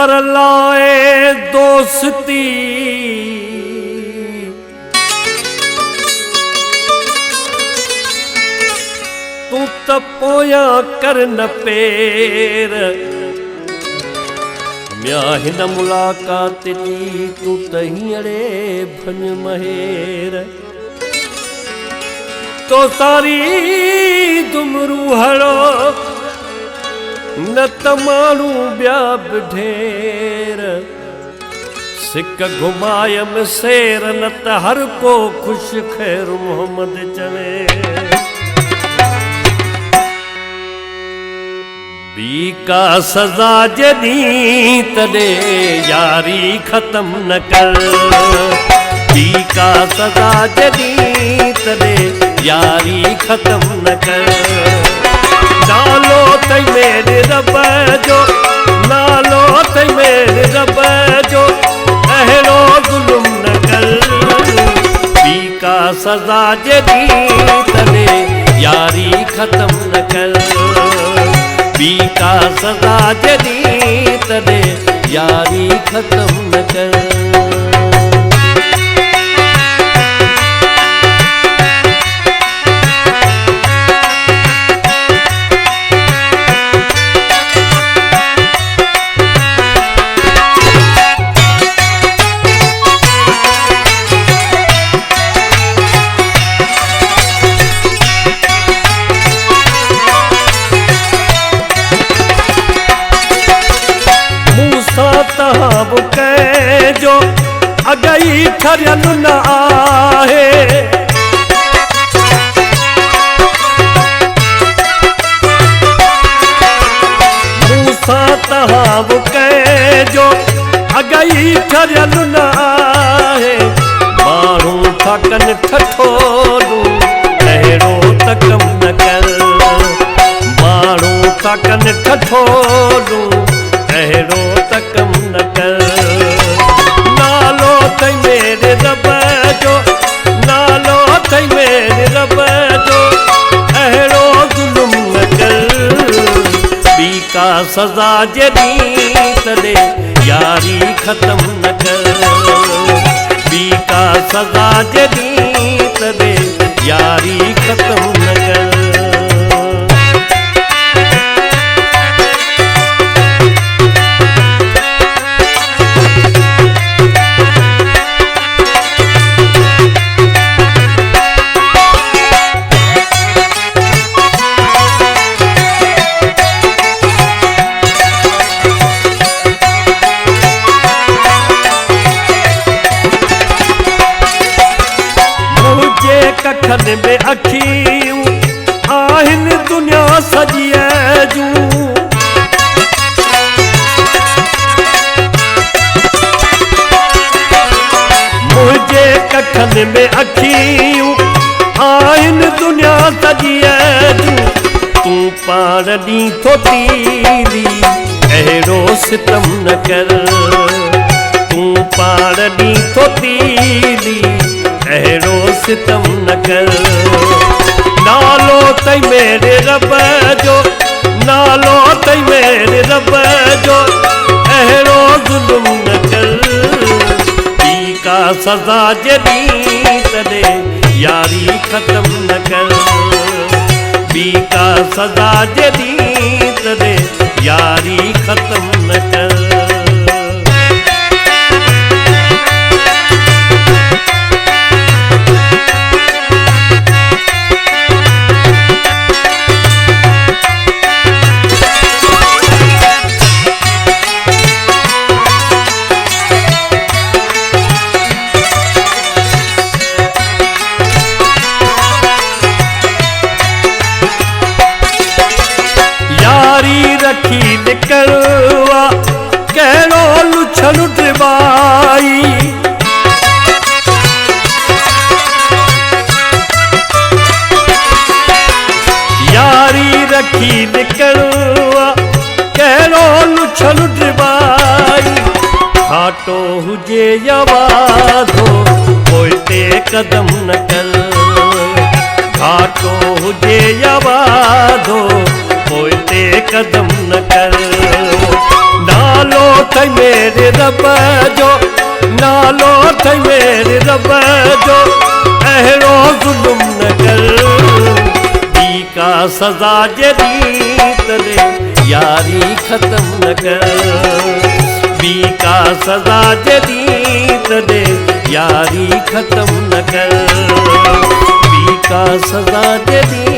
कर लाए दोस्ती तू त पोया कर न पेर म्या हिन मुलाकात जी तू त हींअरे भन महेर तो सारी दुमरू हड़ो न त माण्हू ॿिया बि ढेर सिक घुमायम सेर न त हर को ख़ुश ख़ैर मोहम्मद चवे ॿी का सज़ा जॾहिं तॾहिं यारी ख़तम न कर ॿी का सज़ा जॾहिं तॾहिं यारी ख़तम न कर नालो तई मेरे रब जो नालो तई मेरे रब जो अहिड़ो ज़ुल्म न कर ॿी का सज़ा जॾहिं तॾहिं यारी ख़तम न कर ॿी का सज़ा जॾहिं तॾहिं यारी ख़तम न कर तहां जो अगई ठरियल न आहे मूंसां तहां जो अगई ठरियल न आहे माण्हू था कनि ठठोलूं अहिड़ो त कम न कर माण्हू था कनि ठठोलूं अहिड़ो त कम न कर नालो तई मेरे रब जो नालो तई मेरे रब जो अहिड़ो ज़ुल्म न कर ॿी का सज़ा जॾहिं तॾहिं यारी ख़तम न कर ॿी का सज़ा जॾहिं तॾहिं यारी ख़तम न कर कखन में अखियूं आहिनि दुनिया सॼीअ जूं मुंहिंजे कखन में अखियूं आहिनि दुनिया सॼीअ जूं तूं पाण ॾींहुं थो तीरी अहिड़ो सितम न कर तूं पाण ॾींहुं थो तीरी अहिड़ो सितम न कर नालो तई मेरे रब जो नालो तई मेरे रब जो अहिड़ो ज़ुल्म न कर ॿी का सज़ा जॾहिं तॾहिं यारी ख़तम न कर ॿी का सज़ा जॾहिं तॾहिं यारी ख़तम न कर रखी निकलवा कहिड़ो लुछन ड्रिबाई यारी रखी निकलवा कहिड़ो लुछन ड्रिबाई घाटो हुजे या वाधो पोइ ते कदम न कर घाटो हुजे या वाधो पोइ ते कदम न कर नालो थई मेरे रब जो, नालो थई मेरे रब जो, अहिड़ो ज़ुल्म न कर। ॿी का सज़ा जॾी तॾे यारी ख़त्म न कर। ॿी का सज़ा जॾी तॾे यारी ख़त्म न कर। ॿी का सज़ा जॾी